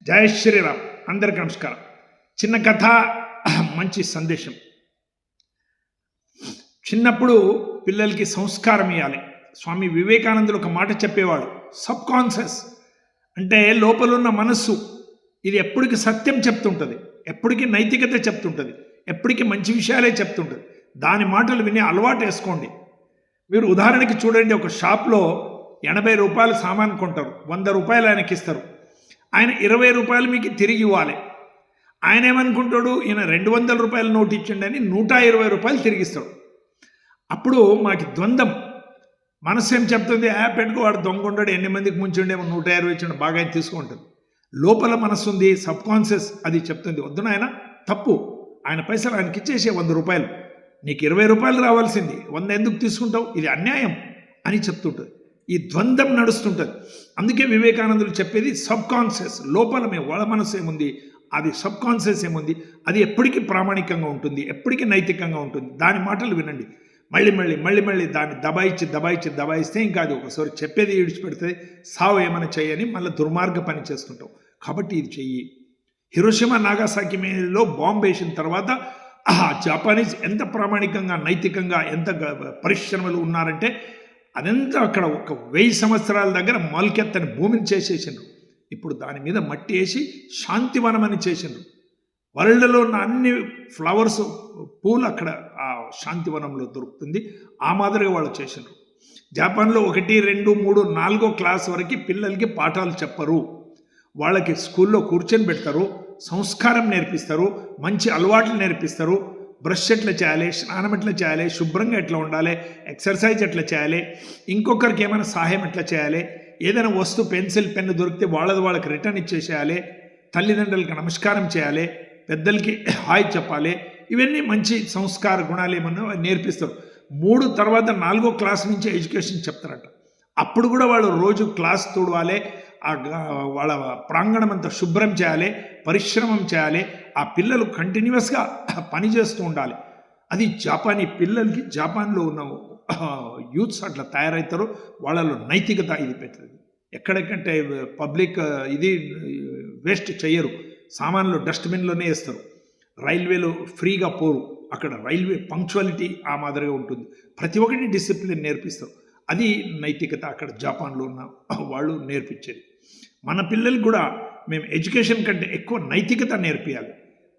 జై శ్రీరామ్. అందరికీ నమస్కారం. చిన్న కథ, మంచి సందేశం. చిన్నప్పుడు పిల్లలకి సంస్కారం ఇవ్వాలి. స్వామి వివేకానందులు ఒక మాట చెప్పేవాడు, సబ్ కాన్షియస్ అంటే లోపలున్న మనస్సు ఇది ఎప్పటికీ సత్యం చెప్తుంటుంది, ఎప్పటికీ నైతికత చెప్తుంటుంది, ఎప్పటికీ మంచి విషయాలే చెప్తుంటుంది. దాని మాటలు విని అలవాటు వేసుకోండి. మీరు ఉదాహరణకి చూడండి, ఒక షాప్లో 80 రూపాయలు సామాన్ కొంటారు, 100 రూపాయలు ఆయనకి ఇస్తారు. ఆయన 20 రూపాయలు మీకు తిరిగి ఇవ్వాలి. ఆయన ఏమనుకుంటాడు, ఈయన 200 రూపాయల నోటు ఇచ్చిండని 120 రూపాయలు తిరిగిస్తాడు. అప్పుడు మాకు ద్వంద్వం. మనసు ఏం చెప్తుంది, పెట్టుకో, వాడు దొంగకుంటాడు, ఎన్ని మందికి ముంచుండేమో 120 ఇచ్చిండు, బాగా ఆయన తీసుకుంటుంది. లోపల మనసు ఉంది, సబ్ కాన్షియస్, అది చెప్తుంది, వద్దున ఆయన తప్పు, ఆయన పైసలు ఆయనకి ఇచ్చేసే 100 రూపాయలు, నీకు 20 రూపాయలు రావాల్సింది, 100 ఎందుకు తీసుకుంటావు, ఇది అన్యాయం అని చెప్తుంటుంది. ఈ ద్వంద్వం నడుస్తుంటుంది. అందుకే వివేకానందులు చెప్పేది సబ్ కాన్షియస్, లోపల వాళ్ళ మనసు ఏముంది, అది సబ్ కాన్షియస్ ఏముంది, అది ఎప్పటికీ ప్రామాణికంగా ఉంటుంది, ఎప్పటికీ నైతికంగా ఉంటుంది. దాని మాటలు వినండి. మళ్ళీ దాన్ని దబాయిస్తే ఇంకా అది ఒకసారి చెప్పేది విడిచిపెడితే సావు ఏమైనా చేయని మళ్ళీ దుర్మార్గ పని చేస్తుంటాం. కాబట్టి ఇది చెయ్యి. హిరోషిమా నాగాసాకి మీదలో బాంబు వేసిన తర్వాత జపానీస్ ఎంత ప్రామాణికంగా నైతికంగా ఎంత పరిశ్రమలు ఉన్నారంటే, అదంతా అక్కడ ఒక 1000 సంవత్సరాల దగ్గర మొలకెత్తని భూమిని చేసేసిండ్రు. ఇప్పుడు దాని మీద మట్టి వేసి శాంతివనం అని చేసిండ్రు. వరల్డ్లో ఉన్న అన్ని ఫ్లవర్స్, పూలు అక్కడ ఆ శాంతివనంలో దొరుకుతుంది. ఆ మాదిరిగా వాళ్ళు చేసిండ్రు. జపాన్లో 1, 2, 3, 4వ క్లాస్ వరకు పిల్లలకి పాఠాలు చెప్పరు. వాళ్ళకి స్కూల్లో కూర్చొని పెడతారు, సంస్కారం నేర్పిస్తారు, మంచి అలవాట్లు నేర్పిస్తారు. బ్రష్ ఎట్లా చేయాలి, స్నానం ఎట్లా చేయాలి, శుభ్రంగా ఎట్లా ఉండాలి, ఎక్సర్సైజ్ ఎట్లా చేయాలి, ఇంకొకరికి ఏమైనా సహాయం ఎట్లా చేయాలి, ఏదైనా వస్తువు పెన్సిల్ పెన్ను దొరికితే వాళ్ళకి రిటర్న్ ఇచ్చేసేయాలి, తల్లిదండ్రులకి నమస్కారం చేయాలి, పెద్దలకి హాయ్ చెప్పాలి. ఇవన్నీ మంచి సంస్కార గుణాలు ఏమన్నా నేర్పిస్తారు. 3 తర్వాత 4వ క్లాస్ నుంచి ఎడ్యుకేషన్ చెప్తారట. అప్పుడు కూడా వాళ్ళు రోజు క్లాస్ తోడవాలి, వాళ్ళ ప్రాంగణం అంతా శుభ్రం చేయాలి, పరిశ్రమం చేయాలి. ఆ పిల్లలు కంటిన్యూస్గా పని చేస్తూ ఉండాలి. అది జపానీ పిల్లలకి, జపాన్లో ఉన్న యూత్స్ అట్లా తయారవుతారు. వాళ్ళలో నైతికత ఇది పెట్టదు. ఎక్కడెక్కడంటే పబ్లిక్ ఇది వేస్ట్ చేయరు, సామాన్లు డస్ట్బిన్లోనే వేస్తారు. రైల్వేలో ఫ్రీగా పోరు, అక్కడ రైల్వే పంక్చువాలిటీ ఆ మాదిరిగా ఉంటుంది. ప్రతి ఒక్కటి డిసిప్లిన్ నేర్పిస్తారు. అది నైతికత అక్కడ జపాన్లో ఉన్న వాళ్ళు నేర్పించేది. మన పిల్లలు కూడా మేము ఎడ్యుకేషన్ కంటే ఎక్కువ నైతికత నేర్పియాలి.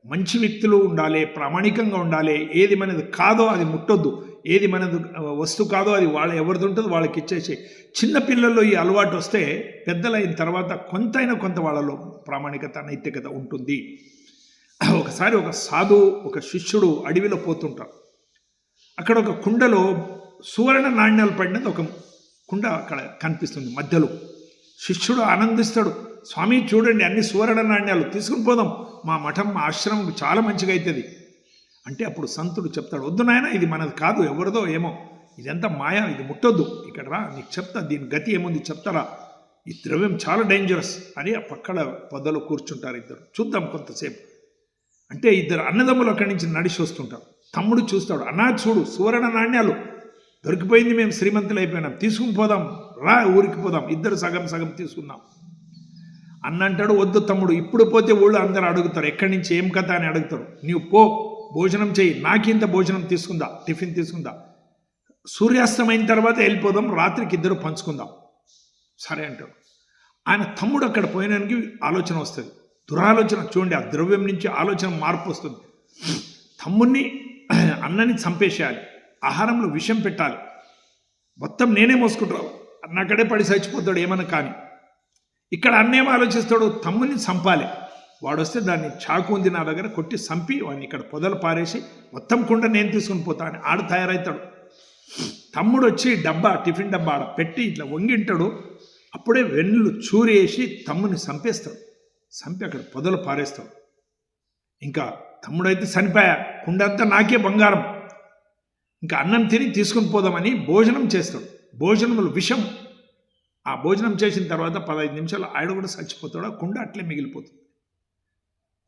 మంచి వ్యక్తులు ఉండాలి, ప్రామాణికంగా ఉండాలి. ఏది మనది కాదో అది ముట్టొద్దు, ఏది మనది వస్తువు కాదో అది ఎవరిది ఉంటుందో వాళ్ళకి ఇచ్చేసి. చిన్న పిల్లల్లో ఈ అలవాటు వస్తే పెద్దలైన తర్వాత కొంత వాళ్ళలో ప్రామాణికత నైతికత ఉంటుంది. ఒకసారి ఒక సాధువు, ఒక శిష్యుడు అడవిలో పోతుంటారు. అక్కడ ఒక కుండలో సువర్ణ నాణ్యాలు పడినది ఒక కుండ అక్కడ కనిపిస్తుంది మధ్యలో. శిష్యుడు ఆనందిస్తాడు, స్వామి చూడండి, అన్ని సువర్ణ నాణ్యాలు, తీసుకుని పోదాం, మా మఠం, మా ఆశ్రమం చాలా మంచిగా అవుతుంది అంటే. అప్పుడు సంతుడు చెప్తాడు, వద్దు నాయన, ఇది మనది కాదు, ఎవరిదో ఏమో, ఇదంతా మాయా, ఇది ముట్టొద్దు, ఇక్కడ రా, నీకు చెప్తా, దీని గతి ఏముంది చెప్తారా, ఈ ద్రవ్యం చాలా డేంజరస్ అని ఆ పక్కన పొదలో కూర్చుంటారు ఇద్దరు. చూద్దాం కొంతసేపు అంటే. ఇద్దరు అన్నదమ్ములు అక్కడి నుంచి నడిచి వస్తుంటారు. తమ్ముడు చూస్తాడు, అన్నా చూడు, సువర్ణ నాణ్యాలు దొరికిపోయింది, మేము శ్రీమంతులు అయిపోయినాం, తీసుకుని పోదాం రా, ఊరికి పోదాం, ఇద్దరు సగం తీసుకుందాం. అన్న అంటాడు, వద్దు తమ్ముడు, ఇప్పుడు పోతే ఊళ్ళో అందరూ అడుగుతారు, ఎక్కడి నుంచి ఏం కథ అని అడుగుతారు, నీవు పో, భోజనం చేయి, నాకింత భోజనం తీసుకుందా, టిఫిన్ తీసుకుందా, సూర్యాస్తమైన తర్వాత వెళ్ళిపోదాం, రాత్రికి ఇద్దరు పంచుకుందాం. సరే అంటాడు. ఆయన తమ్ముడు అక్కడ పోయినానికి ఆలోచన వస్తుంది, దురాలోచన. చూడండి, ఆ ద్రవ్యం నుంచి ఆలోచన మార్పు వస్తుంది. తమ్ముడిని, అన్నని చంపేసేయాలి, ఆహారంలో విషం పెట్టాలి, మొత్తం నేనే మోసుకుంటాను, అన్నక్కడే పడి చచ్చిపోతాడు ఏమన్నా. కానీ ఇక్కడ అన్నేం ఆలోచిస్తాడు, తమ్ముని చంపాలి, వాడు వస్తే దాన్ని చాకు ఉంది నా దగ్గర, కొట్టి చంపి వాడిని ఇక్కడ పొదలు పారేసి మొత్తం కుండ నేను తీసుకుని పోతా అని ఆడు తయారవుతాడు. తమ్ముడు వచ్చి టిఫిన్ డబ్బా ఆడ పెట్టి ఇట్లా వంగింటాడు. అప్పుడే వెన్నులు చూరేసి తమ్ముని చంపేస్తాడు, చంపి అక్కడ పొదలు పారేస్తాడు. ఇంకా తమ్ముడైతే చనిపోయా, కుండ అంతా నాకే బంగారం, ఇంకా అన్నం తిని తీసుకుని పోదామని భోజనం చేస్తాడు. భోజనంలో విషం. ఆ భోజనం చేసిన తర్వాత 15 నిమిషాలు ఆయన కూడా చచ్చిపోతాడు, ఆ కుండ అట్లే మిగిలిపోతుంది.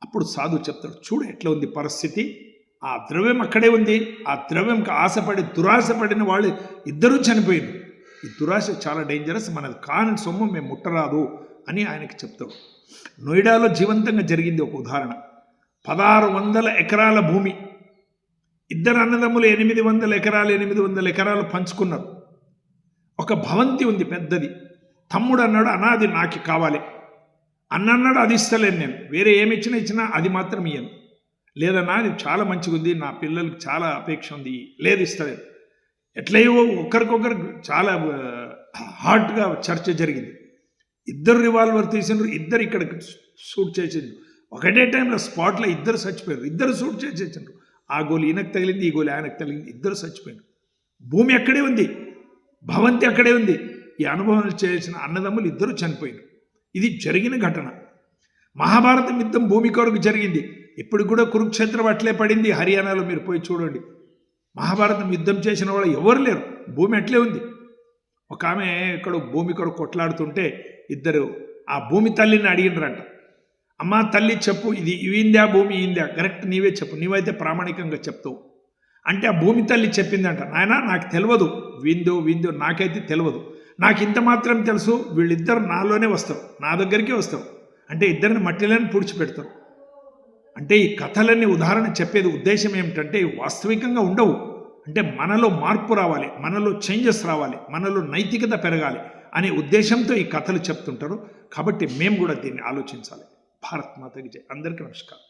అప్పుడు సాధువు చెప్తాడు, చూడు ఎట్లా ఉంది పరిస్థితి, ఆ ద్రవ్యం అక్కడే ఉంది, ఆ ద్రవ్యంకి ఆశపడి దురాశపడిన వాళ్ళు ఇద్దరూ చనిపోయింది. ఈ దురాశ చాలా డేంజరస్, మనది కాని సొమ్ము మేము ముట్టరాదు అని ఆయనకి చెప్తాడు. నోయిడాలో జీవంతంగా జరిగింది ఒక ఉదాహరణ. 1600 ఎకరాల భూమి, ఇద్దరు అన్నదమ్ములు 800 ఎకరాలు 800 ఎకరాలు పంచుకున్నారు. ఒక భవంతి ఉంది పెద్దది. తమ్ముడు అన్నాడు, అనాది నాకు కావాలి. అన్నాడు, అది ఇస్తలేను నేను, వేరే ఏమి ఇచ్చినా అది మాత్రం ఇయ్యను. లేదన్నా అది చాలా మంచిగా ఉంది, నా పిల్లలకి చాలా అపేక్ష ఉంది, లేదు ఇస్తలేదు. ఎట్లయో ఒకరికొకరు చాలా హార్ట్గా చర్చ జరిగింది. ఇద్దరు రివాల్వర్ తీసినారు, ఇద్దరు ఇక్కడ షూట్ చేసిండ్రు. ఒకటే టైంలో స్పాట్లో ఇద్దరు చచ్చిపోయారు. ఇద్దరు షూట్ చేసేసిండ్రు. ఆ గోలి ఈయనకు తగిలింది, ఈ గోలి ఆయనకు తగిలింది, ఇద్దరు చచ్చిపోయారు. భూమి అక్కడే ఉంది, భవంతి అక్కడే ఉంది. ఈ అనుభవం చేసిన అన్నదమ్ములు ఇద్దరు చనిపోయారు. ఇది జరిగిన ఘటన. మహాభారతం యుద్ధం భూమి కొరకు జరిగింది. ఇప్పుడు కూడా కురుక్షేత్రం అట్లే పడింది. హర్యానాలో మీరు పోయి చూడండి. మహాభారతం యుద్ధం చేసిన వాళ్ళు ఎవరు లేరు, భూమి అట్లే ఉంది. ఒక ఆమె ఇక్కడ భూమి కొరకు కొట్లాడుతుంటే ఇద్దరు ఆ భూమి తల్లిని అడిగినరంట, అమ్మా తల్లి చెప్పు, ఇది ఇవిందా భూమి ఇందా, కరెక్ట్ నీవే చెప్పు, నీవైతే ప్రామాణికంగా చెప్తావు అంటే ఆ భూమి తల్లి చెప్పిందంట, నాయన నాకు తెలియదు, విందో నాకైతే తెలియదు, నాకు ఇంత మాత్రం తెలుసు, వీళ్ళిద్దరు నాలోనే వస్తారు, నా దగ్గరికే వస్తారు. అంటే ఇద్దరిని మట్టిలోనే పూడ్చిపెడతారు. అంటే ఈ కథలన్నీ ఉదాహరణ చెప్పేది ఉద్దేశం ఏమిటంటే వాస్తవికంగా ఉండవు. అంటే మనలో మార్పు రావాలి, మనలో చేంజెస్ రావాలి, మనలో నైతికత పెరగాలి అనే ఉద్దేశంతో ఈ కథలు చెప్తుంటారు. కాబట్టి మేము కూడా దీన్ని ఆలోచించాలి. భారత్ మాతకి జై. అందరికీ నమస్కారం.